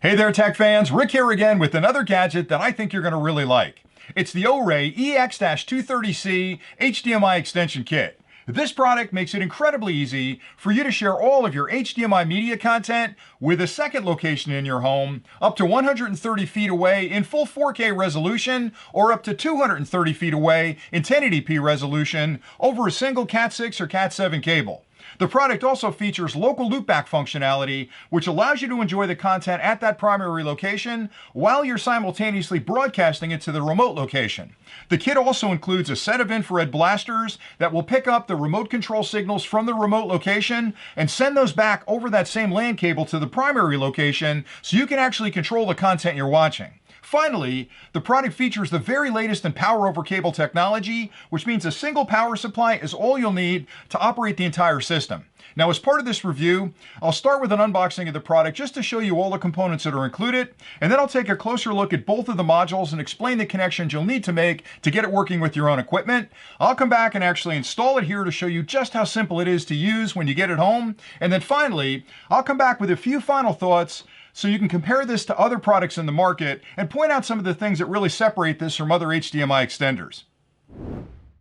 Hey there, tech fans. Rick here again with another gadget that I think you're going to really like. It's the Orei EX-230C HDMI Extension Kit. This product makes it incredibly easy for you to share all of your HDMI media content with a second location in your home, up to 130 feet away in full 4K resolution, or up to 230 feet away in 1080p resolution over a single Cat6 or Cat7 cable. The product also features local loopback functionality, which allows you to enjoy the content at that primary location while you're simultaneously broadcasting it to the remote location. The kit also includes a set of infrared blasters that will pick up the remote control signals from the remote location and send those back over that same LAN cable to the primary location so you can actually control the content you're watching. Finally, the product features the very latest in power over cable technology, which means a single power supply is all you'll need to operate the entire system. Now, as part of this review, I'll start with an unboxing of the product just to show you all the components that are included, and then I'll take a closer look at both of the modules and explain the connections you'll need to make to get it working with your own equipment. I'll come back and actually install it here to show you just how simple it is to use when you get it home. And then finally, I'll come back with a few final thoughts so you can compare this to other products in the market and point out some of the things that really separate this from other HDMI extenders.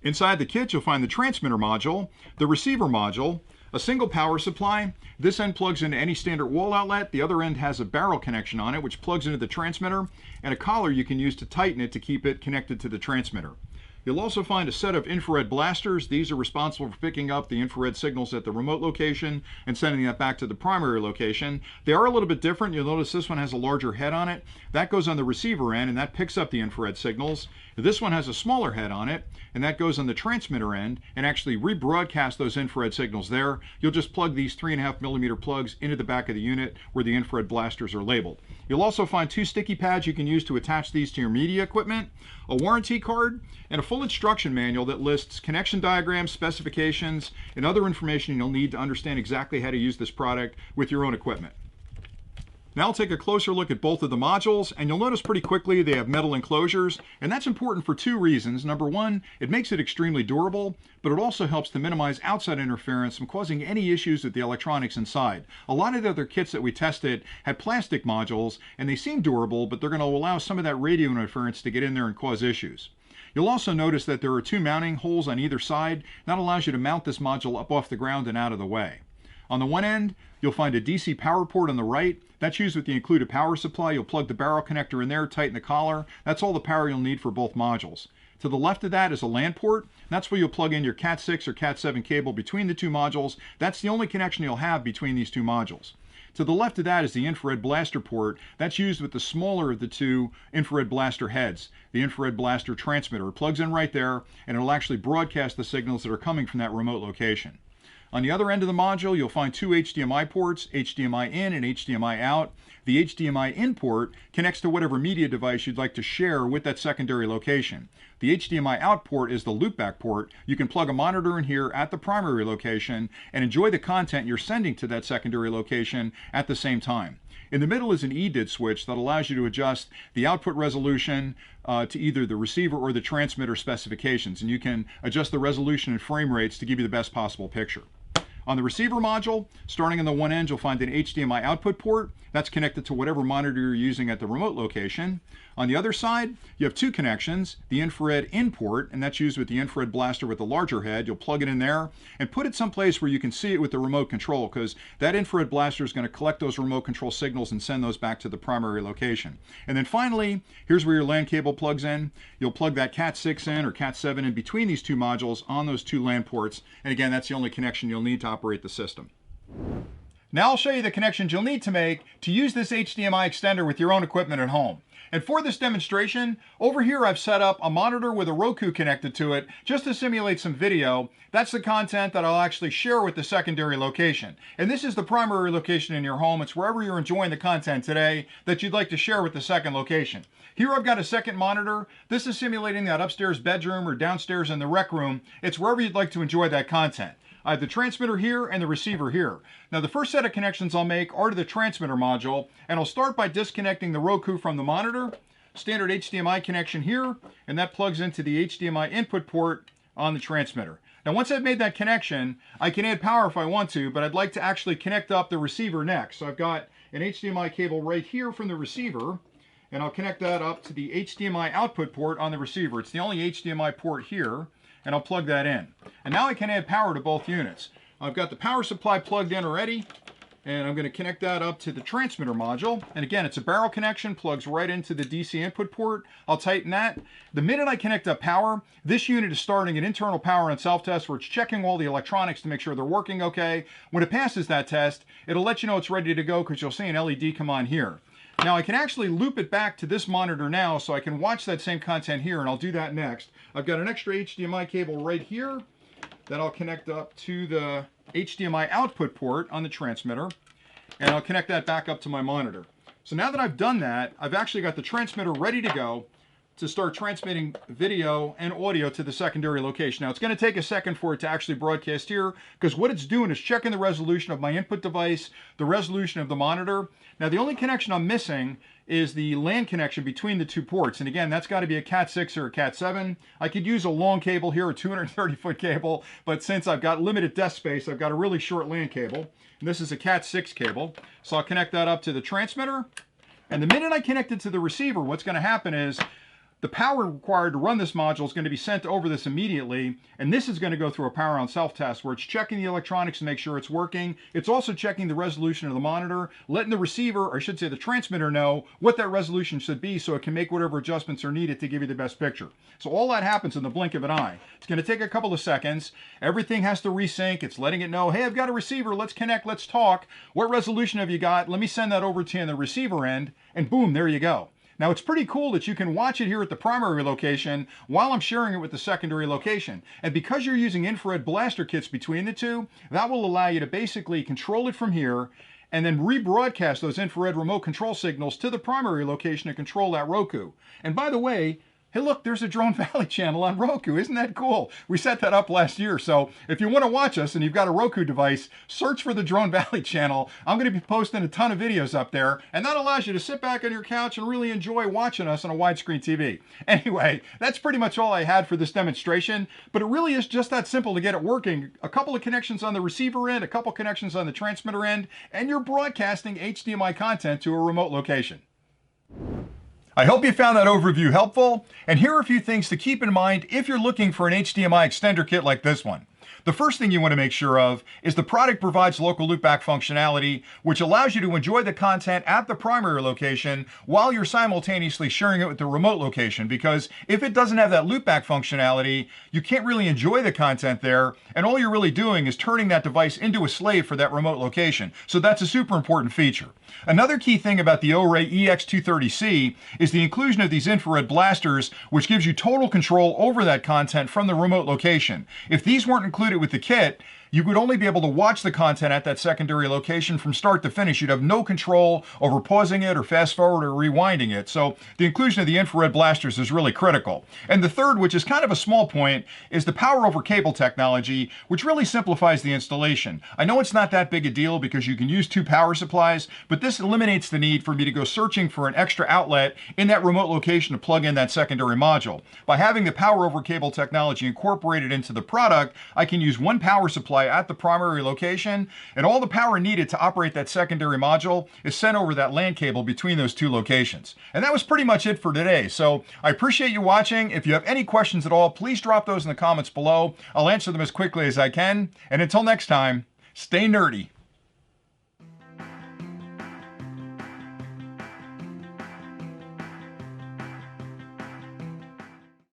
Inside the kit, you'll find the transmitter module, the receiver module, a single power supply. This end plugs into any standard wall outlet. The other end has a barrel connection on it, which plugs into the transmitter, and a collar you can use to tighten it to keep it connected to the transmitter. You'll also find a set of infrared blasters. These are responsible for picking up the infrared signals at the remote location and sending that back to the primary location. They are a little bit different. You'll notice this one has a larger head on it. That goes on the receiver end, and that picks up the infrared signals. This one has a smaller head on it, and that goes on the transmitter end and actually rebroadcasts those infrared signals there. You'll just plug these 3.5mm plugs into the back of the unit where the infrared blasters are labeled. You'll also find two sticky pads you can use to attach these to your media equipment, a warranty card, and a full instruction manual that lists connection diagrams, specifications, and other information you'll need to understand exactly how to use this product with your own equipment. Now I'll take a closer look at both of the modules, and you'll notice pretty quickly they have metal enclosures, and that's important for two reasons. Number one, it makes it extremely durable, but it also helps to minimize outside interference from causing any issues with the electronics inside. A lot of the other kits that we tested had plastic modules, and they seem durable, but they're going to allow some of that radio interference to get in there and cause issues. You'll also notice that there are two mounting holes on either side, and that allows you to mount this module up off the ground and out of the way. On the one end, you'll find a DC power port on the right. That's used with the included power supply. You'll plug the barrel connector in there, tighten the collar. That's all the power you'll need for both modules. To the left of that is a LAN port. That's where you'll plug in your Cat6 or Cat7 cable between the two modules. That's the only connection you'll have between these two modules. To the left of that is the infrared blaster port. That's used with the smaller of the two infrared blaster heads, the infrared blaster transmitter. It plugs in right there, and it'll actually broadcast the signals that are coming from that remote location. On the other end of the module, you'll find two HDMI ports, HDMI in and HDMI out. The HDMI in port connects to whatever media device you'd like to share with that secondary location. The HDMI out port is the loopback port. You can plug a monitor in here at the primary location and enjoy the content you're sending to that secondary location at the same time. In the middle is an EDID switch that allows you to adjust the output resolution to either the receiver or the transmitter specifications, and you can adjust the resolution and frame rates to give you the best possible picture. On the receiver module, starting on the one end, you'll find an HDMI output port. That's connected to whatever monitor you're using at the remote location. On the other side, you have two connections, the infrared in port, and that's used with the infrared blaster with the larger head. You'll plug it in there and put it someplace where you can see it with the remote control, because that infrared blaster is going to collect those remote control signals and send those back to the primary location. And then finally, here's where your LAN cable plugs in. You'll plug that Cat6 in or Cat7 in between these two modules on those two LAN ports. And again, that's the only connection you'll need to operate the system. Now I'll show you the connections you'll need to make to use this HDMI extender with your own equipment at home. And for this demonstration, over here I've set up a monitor with a Roku connected to it just to simulate some video. That's the content that I'll actually share with the secondary location. And this is the primary location in your home. It's wherever you're enjoying the content today that you'd like to share with the second location. Here I've got a second monitor. This is simulating that upstairs bedroom or downstairs in the rec room. It's wherever you'd like to enjoy that content. I have the transmitter here and the receiver here. Now the first set of connections I'll make are to the transmitter module, and I'll start by disconnecting the Roku from the monitor. Standard HDMI connection here, and that plugs into the HDMI input port on the transmitter. Now once I've made that connection, I can add power if I want to, but I'd like to actually connect up the receiver next. So I've got an HDMI cable right here from the receiver, and I'll connect that up to the HDMI output port on the receiver. It's the only HDMI port here, and I'll plug that in. And now I can add power to both units. I've got the power supply plugged in already, and I'm going to connect that up to the transmitter module. And again, it's a barrel connection, plugs right into the DC input port. I'll tighten that. The minute I connect up power, this unit is starting an internal power and self-test where it's checking all the electronics to make sure they're working okay. When it passes that test, it'll let you know it's ready to go because you'll see an LED come on here. Now I can actually loop it back to this monitor now so I can watch that same content here, and I'll do that next. I've got an extra HDMI cable right here that I'll connect up to the HDMI output port on the transmitter, and I'll connect that back up to my monitor. So now that I've done that, I've actually got the transmitter ready to go to start transmitting video and audio to the secondary location. Now it's going to take a second for it to actually broadcast here, because what it's doing is checking the resolution of my input device, the resolution of the monitor. Now the only connection I'm missing is the LAN connection between the two ports. And again, that's got to be a Cat 6 or a Cat 7. I could use a long cable here, a 230-foot cable, but since I've got limited desk space, I've got a really short LAN cable. And this is a Cat 6 cable. So I'll connect that up to the transmitter. And the minute I connect it to the receiver, what's going to happen is the power required to run this module is going to be sent over this immediately, and this is going to go through a power on self-test where it's checking the electronics to make sure it's working. It's also checking the resolution of the monitor, letting the receiver, or I should say the transmitter, know what that resolution should be so it can make whatever adjustments are needed to give you the best picture. So all that happens in the blink of an eye. It's going to take a couple of seconds. Everything has to resync. It's letting it know, hey, I've got a receiver. Let's connect. Let's talk. What resolution have you got? Let me send that over to you on the receiver end, and boom, there you go. Now it's pretty cool that you can watch it here at the primary location while I'm sharing it with the secondary location. And because you're using infrared blaster kits between the two, that will allow you to basically control it from here and then rebroadcast those infrared remote control signals to the primary location to control that Roku. And by the way, hey look, there's a Drone Valley channel on Roku. Isn't that cool? We set that up last year. So if you want to watch us and you've got a Roku device, search for the Drone Valley channel. I'm going to be posting a ton of videos up there, and that allows you to sit back on your couch and really enjoy watching us on a widescreen TV. Anyway, that's pretty much all I had for this demonstration, but it really is just that simple to get it working. A couple of connections on the receiver end, a couple connections on the transmitter end, and you're broadcasting HDMI content to a remote location. I hope you found that overview helpful, and here are a few things to keep in mind if you're looking for an HDMI extender kit like this one. The first thing you want to make sure of is the product provides local loopback functionality, which allows you to enjoy the content at the primary location while you're simultaneously sharing it with the remote location, because if it doesn't have that loopback functionality, you can't really enjoy the content there, and all you're really doing is turning that device into a slave for that remote location. So that's a super important feature. Another key thing about the Orei EX-230C is the inclusion of these infrared blasters, which gives you total control over that content from the remote location. If these weren't included with the kit, you would only be able to watch the content at that secondary location from start to finish. You'd have no control over pausing it or fast forward or rewinding it. So the inclusion of the infrared blasters is really critical. And the third, which is kind of a small point, is the power over cable technology, which really simplifies the installation. I know it's not that big a deal because you can use two power supplies, but this eliminates the need for me to go searching for an extra outlet in that remote location to plug in that secondary module. By having the power over cable technology incorporated into the product, I can use one power supply at the primary location, and all the power needed to operate that secondary module is sent over that LAN cable between those two locations. And that was pretty much it for today. So I appreciate you watching. If you have any questions at all, please drop those in the comments below. I'll answer them as quickly as I can. And until next time, stay nerdy.